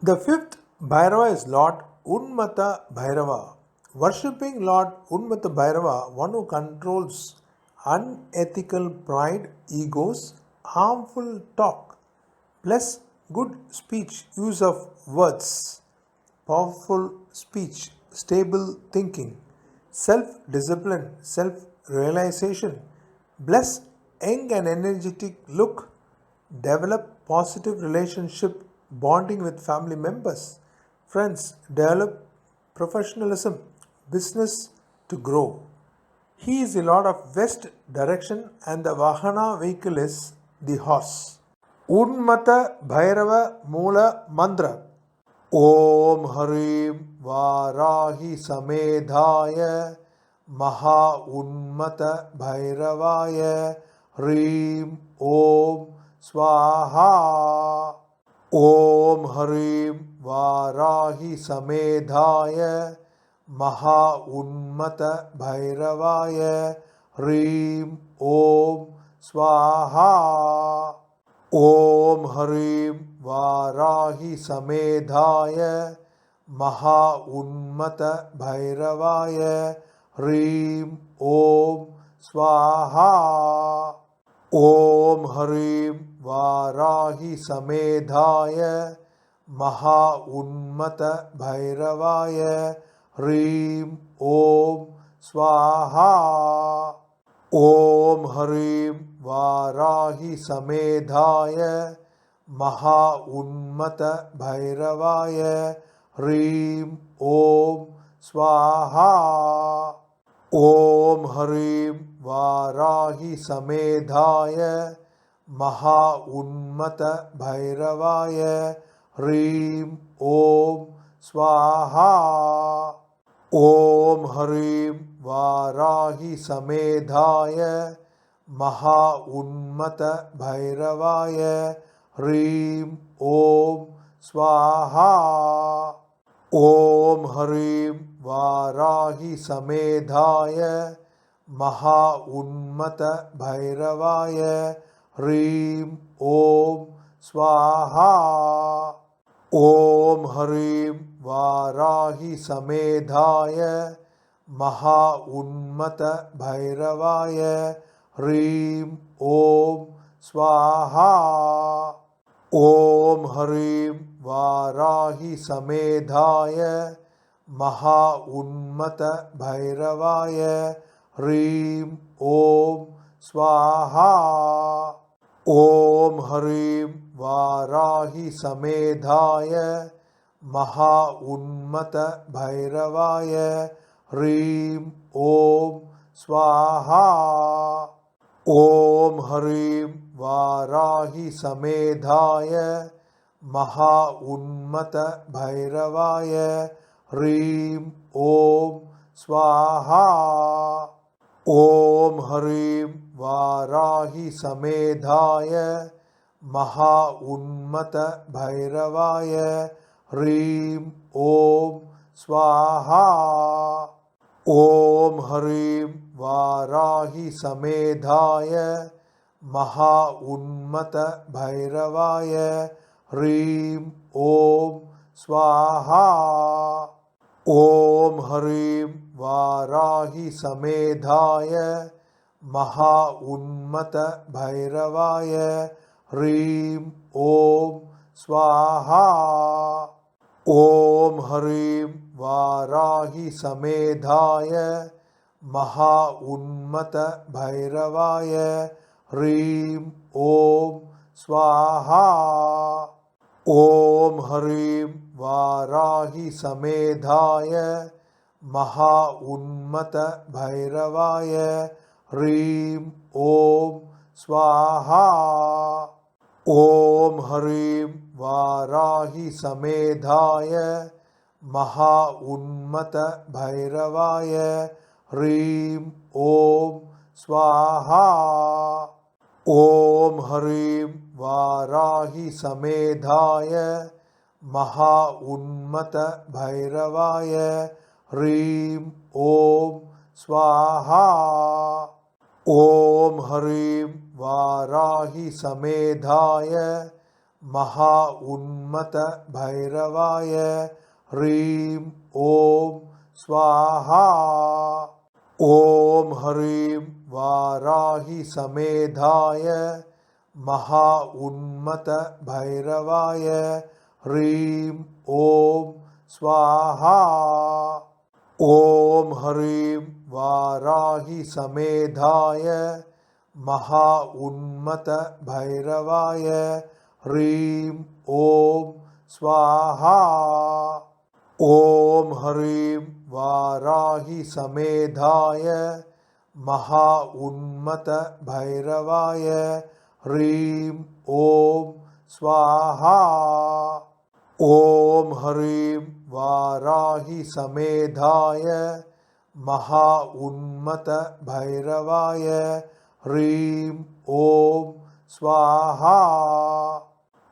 The fifth Bhairava is Lord Unmata Bhairava. Worshipping Lord Unmata Bhairava, one who controls unethical pride, egos, harmful talk, plus good speech, use of words, powerful speech, stable thinking, self discipline, self realization, bless young and energetic look, develop positive relationship bonding with family members, friends, develop professionalism, business to grow. He is the Lord of West direction and the Vahana vehicle is the horse. Unmata Bhairava Mula Mantra. Om Harim Varahi Samedhaya Maha Unmata Bhairavaya Hrim Om Swaha. Om Harim Varahi Samedhaya Maha Unmata Bhairavaya Hrim Om Swaha. Om Harim Varahi Samedhaya Maha Unmata Bhairavaya Hrim Om Swaha. Om Harim Varahi Samedhaya Maha Unmata Bhairavaya Hrim Om Swaha. Om Harim Varahi Samedhaya Maha Unmata Bhairavaya Hrim Om Swaha. Om Harim Varahi Samedhaya Maha Unmata Bhairavaya Hrim Om Swaha. Om Harim Varahi Samedhaya Maha Unmata Bhairavaya Hrim Om Swaha. Om Harim Varahi Samedhaya Maha Unmata Bhairavaya Hrim Om Swaha. Om Harim Varahi Samedhaya Maha Unmata Bhairavaya Hrim Om Swaha. Om Harim Varahi Samedhaya Maha Unmata Bhairavaya Hrim Om Swaha. Om Harim Varahi Samedhaya Maha Unmata Bhairavaya Hrim Om Swaha. Om Harim Varahi Samedhaya Maha Unmata Bhairavaya Hrim Om Swaha. Om Harim Varahi Samedhaya Maha Unmata Bhairavaya Hrim Om Swaha. Om Harim Varahi Samedhaya Maha Unmata Bhairavaya Hrim Om Swaha. Om Harim Varahi Samedhaya Maha Unmata Bhairavaya Hrim Om Swaha. Om Harim Varahi Samedhaya Maha Unmata Bhairavaya Hrim Om Swaha. Om Harim Varahi Samedhaya Maha Unmata Bhairavaya Hrim Om Swaha. Om Harim Varahi Samedhaya Maha Unmata Bhairavaya Hrim Om Swaha. Om Harim Varahi Samedhaya Maha Unmata Bhairavaya Hrim Om Swaha. Om Harim Varahi Samedhaya महा उन्मत भैरवाय ह्रीं ॐ स्वाहा। ॐ ह्रीं वाराहि समेधाय महा उन्मत भैरवाय ह्रीं ॐ स्वाहा। ॐ ह्रीं वाराहि समेधाय महा उन्मत भैरवाय ह्रीं ॐ स्वाहा। ॐ ह्रीं वाराहि समेधाय महा उन्मत भैरवाय ह्रीं ॐ स्वाहा। ॐ ह्रीं वाराहि समेधाय महा उन्मत भैरवाय ह्रीं ॐ स्वाहा।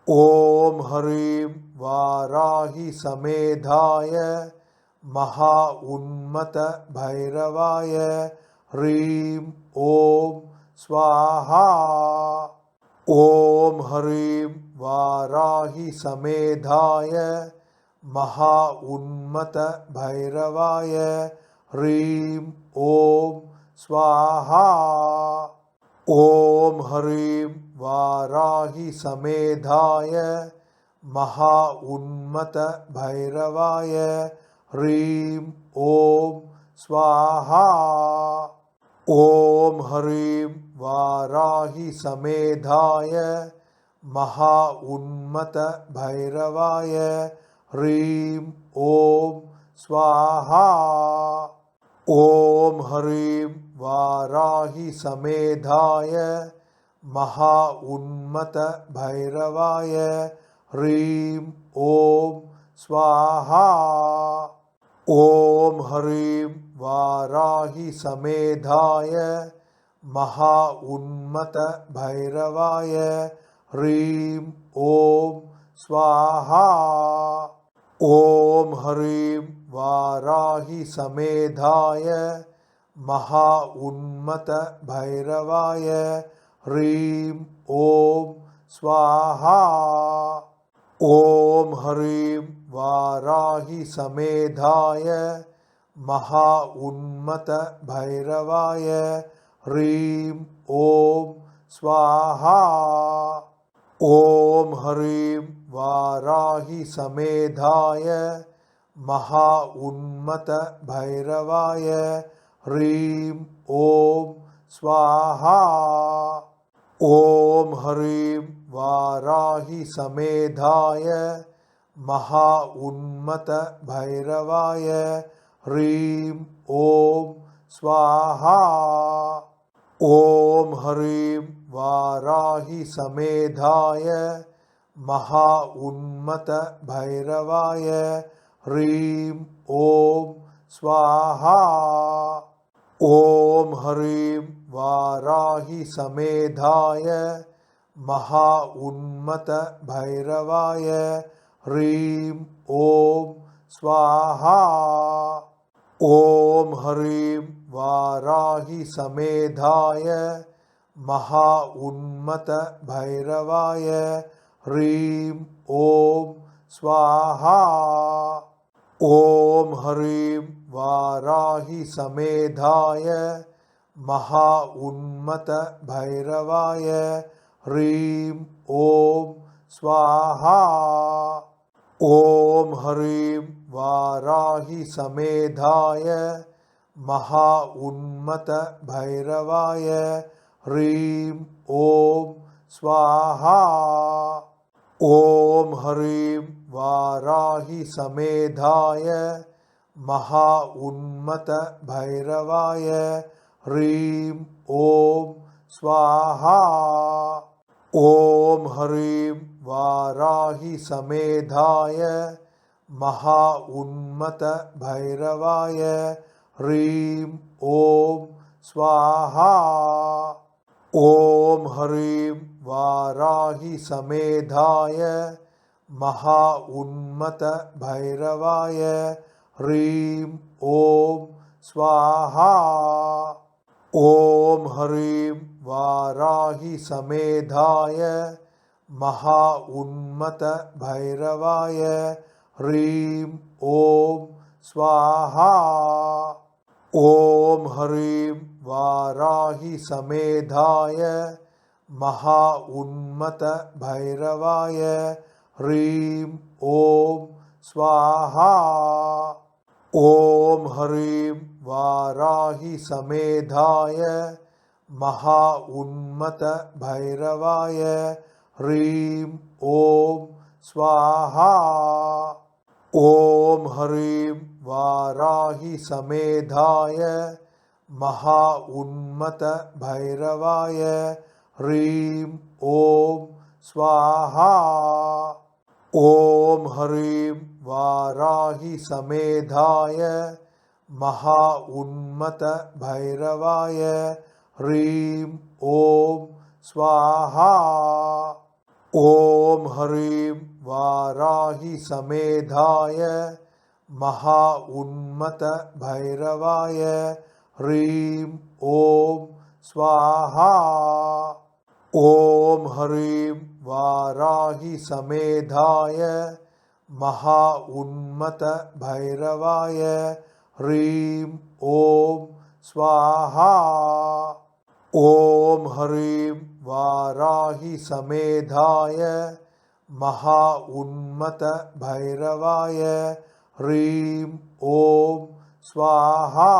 ॐ ह्रीं वाराहि समेधाय महा उन्मत भैरवाय ह्रीं ॐ स्वाहा। ॐ ह्रीं वाराहि समेधाय महा उन्मत भैरवाय ह्रीं ॐ स्वाहा। ॐ ह्रीं वाराहि समेधाय महा उन्मत भैरवाय ह्रीं ॐ स्वाहा। ॐ ह्रीं वाराहि समेधाय महा उन्मत भैरवाय ह्रीं ॐ स्वाहा। ॐ ह्रीं वाराहि समेधाय महा उन्मत भैरवाय ह्रीं ॐ स्वाहा। ॐ ह्रीं वाराहि समेधाय महा उन्मत भैरवाय ह्रीं ॐ स्वाहा। ॐ ह्रीं वाराहि समेधाय महा उन्मत भैरवाय ह्रीं ॐ स्वाहा। ॐ ह्रीं वाराहि समेधाय महा उन्मत भैरवाय ह्रीं ॐ स्वाहा। ॐ ह्रीं वाराहि समेधाय महा उन्मत भैरवाय ह्रीं ॐ स्वाहा। ॐ ह्रीं वाराहि समेधाय महा उन्मत भैरवाय ह्रीं ॐ स्वाहा। ॐ ह्रीं वाराहि समेधाय महा उन्मत भैरवाय ह्रीं ॐ स्वाहा। ॐ ह्रीं वाराहि समेधाय महा उन्मत भैरवाय ह्रीं ॐ स्वाहा। ॐ ह्रीं वाराहि समेधाय महा उन्मत भैरवाय ह्रीं ॐ स्वाहा। ॐ ह्रीं वाराहि समेधाय महा उन्मत भैरवाय ह्रीं ॐ स्वाहा। ॐ ह्रीं वाराहि समेधाय महा उन्मत भैरवाय ह्रीं ॐ स्वाहा। ॐ ह्रीं वाराहि समेधाय महा उन्मत भैरवाय ह्रीं ॐ स्वाहा। ॐ ह्रीं वाराहि समेधाय महा उन्मत भैरवाय ह्रीं ॐ स्वाहा। ॐ ह्रीं वाराहि समेधाय महा उन्मत भैरवाय ह्रीं ॐ स्वाहा। ॐ ह्रीं वाराहि समेधाय महा उन्मत भैरवाय ह्रीं ॐ स्वाहा। ॐ ह्रीं वाराहि समेधाय महा उन्मत भैरवाय ह्रीं ॐ स्वाहा। ॐ ह्रीं वाराहि समेधाय महा उन्मत भैरवाय ह्रीं ॐ स्वाहा। ॐ ह्रीं वाराहि समेधाय महा उन्मत भैरवाय ह्रीं ॐ स्वाहा। ॐ ह्रीं वाराहि समेधाय महा उन्मत भैरवाय ह्रीं ॐ स्वाहा। ॐ ह्रीं वाराहि समेधाय महा उन्मत भैरवाय ह्रीं ॐ स्वाहा। ॐ ह्रीं वाराहि समेधाय महा उन्मत भैरवाय ह्रीं ॐ स्वाहा। ॐ ह्रीं वाराहि समेधाय महा उन्मत भैरवाय ह्रीं ॐ स्वाहा।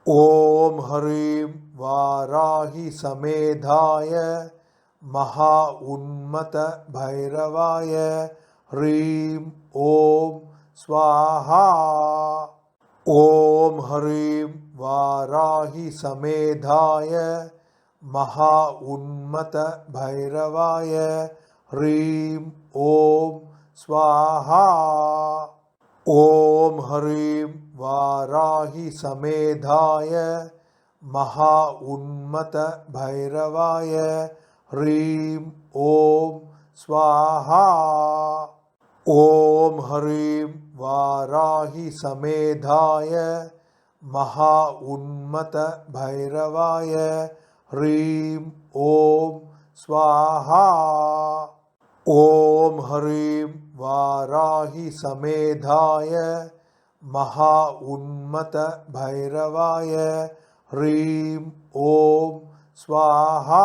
ॐ ह्रीं वाराहि समेधाय महा उन्मत भैरवाय ह्रीं ॐ स्वाहा। ॐ ह्रीं वाराहि समेधाय महा उन्मत भैरवाय ह्रीं ॐ स्वाहा। ॐ ह्रीं वाराहि समेधाय महा उन्मत भैरवाय ह्रीं ॐ स्वाहा। ॐ ह्रीं वाराहि समेधाय महा उन्मत भैरवाय ह्रीं ॐ स्वाहा। ॐ ह्रीं वाराहि समेधाय महा उन्मत भैरवाय ह्रीं ॐ स्वाहा।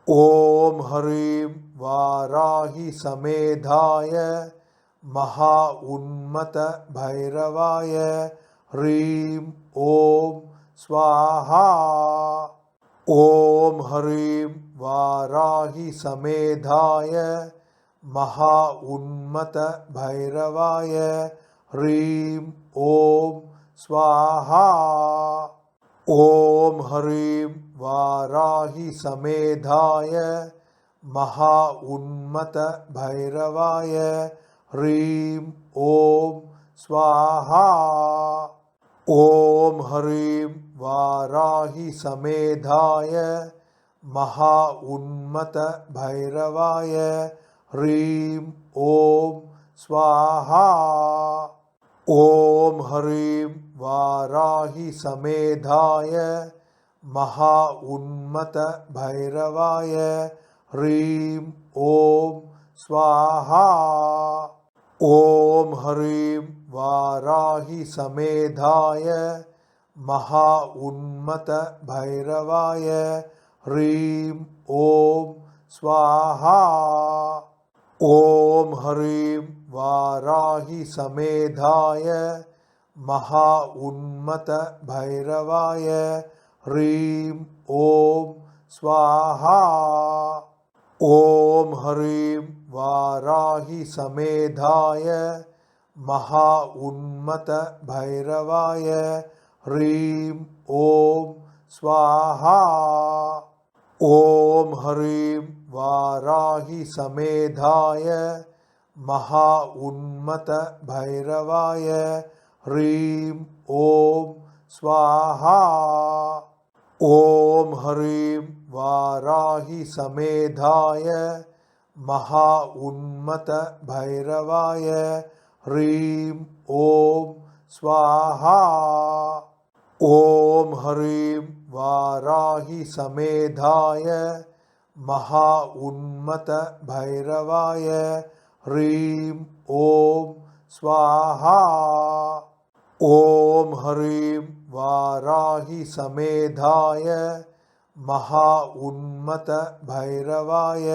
ॐ ह्रीं वाराहि समेधाय महा उन्मत भैरवाय ह्रीं ॐ स्वाहा। ॐ ह्रीं वाराहि समेधाय महा उन्मत भैरवाय ह्रीं ॐ स्वाहा। ॐ ह्रीं वाराहि समेधाय महा उन्मत भैरवाय ह्रीं ॐ स्वाहा। ॐ ह्रीं वाराहि समेधाय महा उन्मत भैरवाय ह्रीं ॐ स्वाहा। ॐ ह्रीं वाराहि समेधाय महा उन्मत भैरवाय ह्रीं ॐ स्वाहा। ॐ ह्रीं वाराहि समेधाय महा उन्मत भैरवाय ह्रीं ॐ स्वाहा। ॐ ह्रीं वाराहि समेधाय महा उन्मत भैरवाय ह्रीं ॐ स्वाहा। ॐ ह्रीं वाराहि समेधाय महा उन्मत भैरवाय ह्रीं ॐ स्वाहा। ॐ ह्रीं वाराहि समेधाय महा उन्मत भैरवाय ह्रीं ॐ स्वाहा। ॐ ह्रीं वाराहि समेधाय महा उन्मत भैरवाय ह्रीं ॐ स्वाहा। ॐ ह्रीं वाराहि समेधाय महा उन्मत भैरवाय ह्रीं ॐ स्वाहा। ॐ ह्रीं वाराहि समेधाय महा उन्मत भैरवाय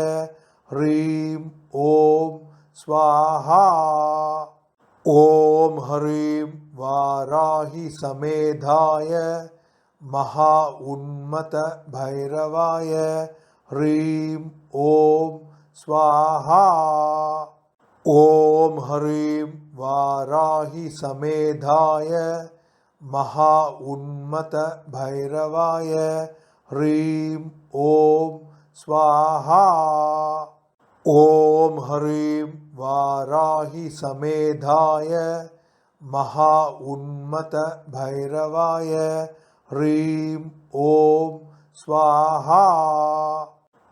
ह्रीं ॐ स्वाहा। ॐ ह्रीं वाराहि समेधाय महा उन्मत भैरवाय ह्रीं ॐ स्वाहा। ॐ ह्रीं वाराहि समेधाय महा उन्मत भैरवाय ह्रीं ॐ स्वाहा। ॐ ह्रीं वाराहि समेधाय महा उन्मत भैरवाय ह्रीं ॐ स्वाहा।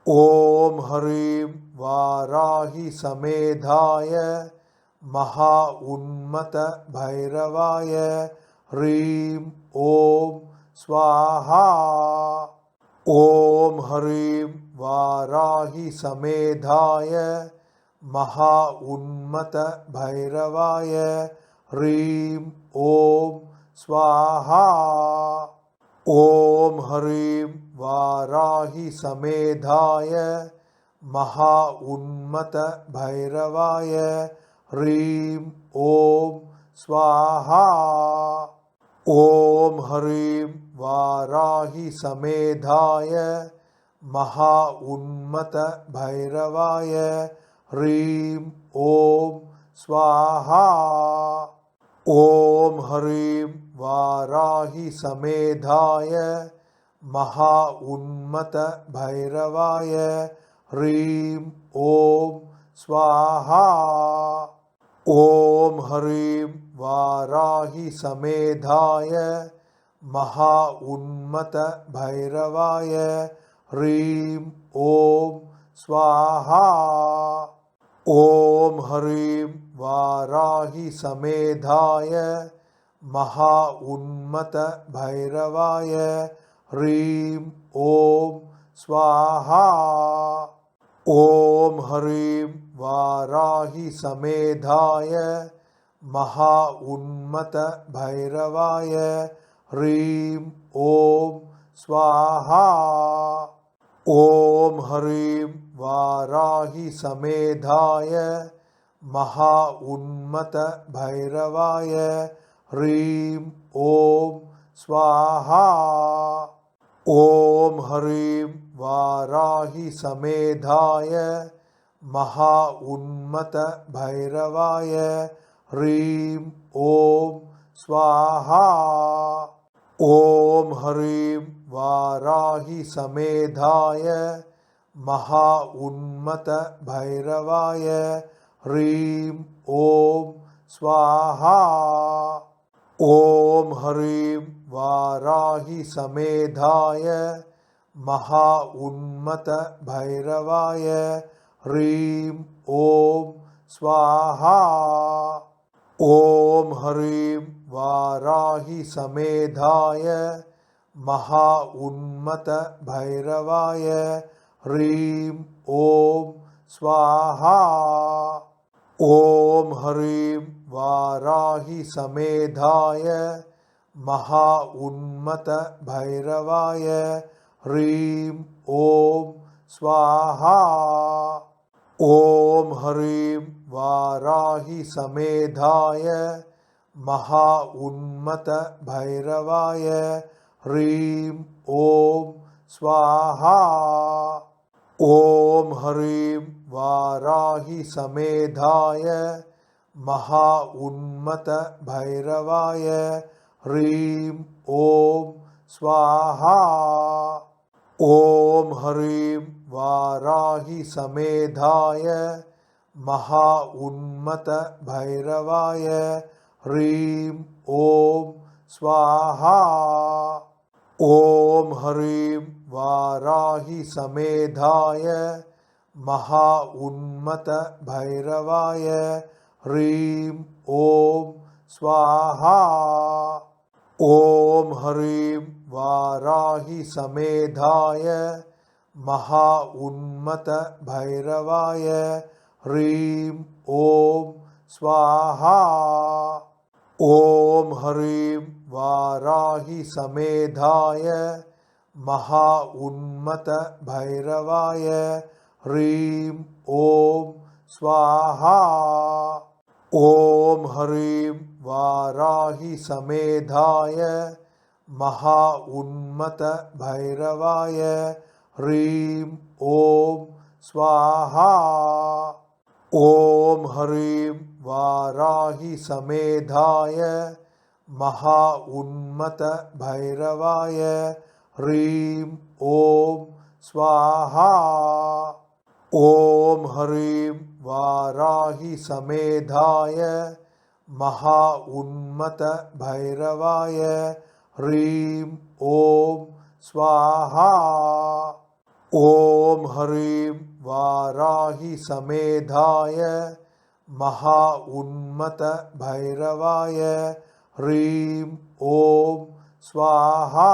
ॐ ह्रीं वाराहि समेधाय महा उन्मत भैरवाय ह्रीं ॐ स्वाहा। ॐ ह्रीं वाराहि समेधाय महा उन्मत भैरवाय ह्रीं ॐ स्वाहा। ॐ ह्रीं वाराहि समेधाय महा उन्मत भैरवाय ह्रीं ॐ स्वाहा। ॐ ह्रीं वाराहि समेधाय महा उन्मत भैरवाय ह्रीं ॐ स्वाहा। ॐ ह्रीं वाराहि समेधाय महा उन्मत भैरवाय ह्रीं ॐ स्वाहा। ॐ ह्रीं वाराहि समेधाय महा उन्मत भैरवाय ह्रीं ॐ स्वाहा। ॐ ह्रीं वाराहि समेधाय महा उन्मत भैरवाय ह्रीं ॐ स्वाहा। ॐ ह्रीं वाराहि समेधाय महा उन्मत भैरवाय ह्रीं ॐ स्वाहा। ॐ ह्रीं वाराहि समेधाय महा उन्मत भैरवाय ह्रीं ॐ स्वाहा। ॐ ह्रीं वाराहि समेधाय महा उन्मत भैरवाय ह्रीं ॐ स्वाहा। ॐ ह्रीं वाराहि समेधाय महा उन्मत भैरवाय ह्रीं ॐ स्वाहा। ॐ ह्रीं वाराहि समेधाय महा उन्मत भैरवाय ह्रीं ॐ स्वाहा। ॐ ह्रीं वाराहि समेधाय महा उन्मत भैरवाय ह्रीं ॐ स्वाहा। ॐ ह्रीं वाराहि समेधाय महा उन्मत भैरवाय ह्रीं ॐ स्वाहा। ॐ ह्रीं वाराहि समेधाय महा उन्मत भैरवाय ह्रीं ॐ स्वाहा। ॐ ह्रीं वाराहि समेधाय महा उन्मत भैरवाय ह्रीं ॐ स्वाहा। ॐ ह्रीं वाराहि समेधाय महा उन्मत भैरवाय ह्रीं ॐ स्वाहा। ॐ ह्रीं वाराहि समेधाय महा उन्मत भैरवाय ह्रीं ॐ स्वाहा। ॐ ह्रीं वाराहि समेधाय महा उन्मत भैरवाय ह्रीं ॐ स्वाहा। ॐ ह्रीं वाराहि समेधाय महा उन्मत भैरवाय ह्रीं ॐ स्वाहा। ॐ ह्रीं वाराहि समेधाय महा उन्मत भैरवाय ह्रीं ॐ स्वाहा। ॐ ह्रीं वाराहि समेधाय महा उन्मत भैरवाय ह्रीं ॐ स्वाहा। ॐ ह्रीं वाराहि समेधाय महा उन्मत भैरवाय ह्रीं ॐ स्वाहा। ॐ ह्रीं वाराहि समेधाय महा उन्मत भैरवाय ह्रीं ॐ स्वाहा।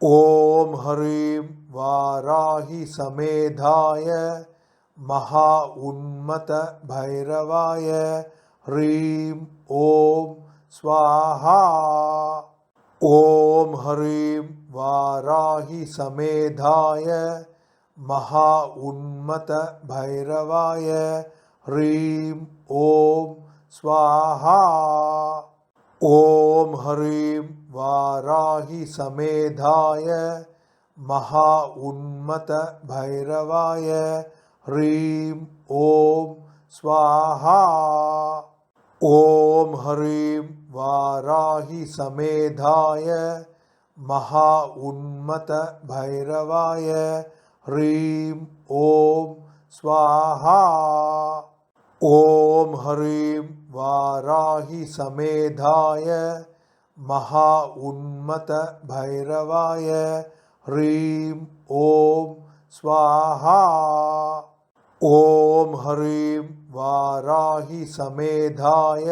ॐ ह्रीं वाराहि समेधाय महा उन्मत भैरवाय ह्रीं ॐ स्वाहा। ॐ ह्रीं वाराहि समेधाय महा उन्मत भैरवाय ह्रीं ॐ स्वाहा। ॐ ह्रीं वाराहि समेधाय महा उन्मत भैरवाय ह्रीं ॐ स्वाहा। ॐ ह्रीं वाराहि समेधाय महा उन्मत भैरवाय ह्रीं ॐ स्वाहा। ॐ ह्रीं वाराहि समेधाय महा उन्मत भैरवाय ह्रीं ॐ स्वाहा। ॐ ह्रीं वाराहि समेधाय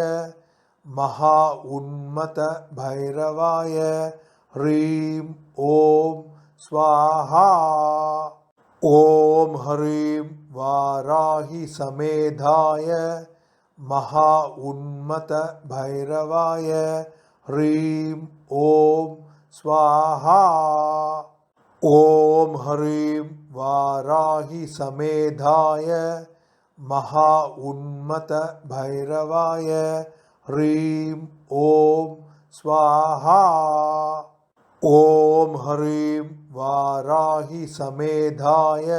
महा उन्मत भैरवाय ह्रीं ॐ स्वाहा। ॐ ह्रीं वाराहि समेधाय महा उन्मत भैरवाय ह्रीं ॐ स्वाहा। ॐ ह्रीं वाराहि समेधाय महा उन्मत भैरवाय ह्रीं ॐ स्वाहा। ॐ ह्रीं वाराहि समेधाय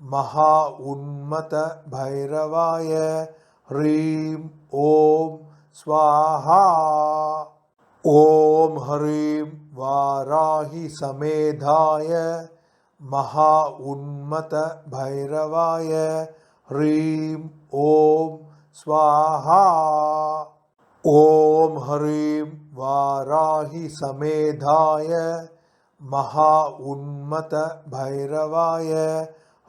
महा उन्मत भैरवाय ह्रीं ॐ स्वाहा। ॐ ह्रीं वाराहि समेधाय महा उन्मत भैरवाय ह्रीं ॐ स्वाहा। ॐ ह्रीं वाराहि समेधाय महा उन्मत भैरवाय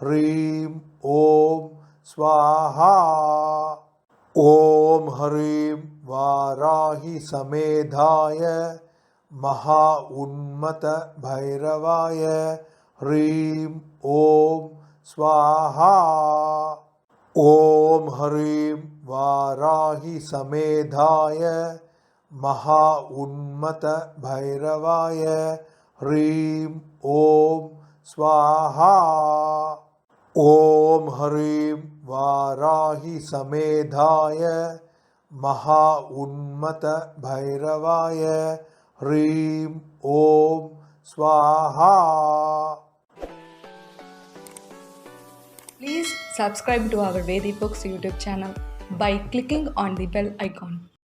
ह्रीं ॐ स्वाहा। ॐ ह्रीं वाराहि समेधाय महा उन्मत भैरवाय ह्रीं ॐ स्वाहा। ॐ ह्रीं वाराहि समेधाय महा उन्मत भैरवाय ह्रीं ॐ स्वाहा। ॐ ह्रीं वाराहि समेधाय महा उन्मत भैरवाय ह्रीं ॐ स्वाहा। Please subscribe to our Vedi Books YouTube channel by clicking on the bell icon.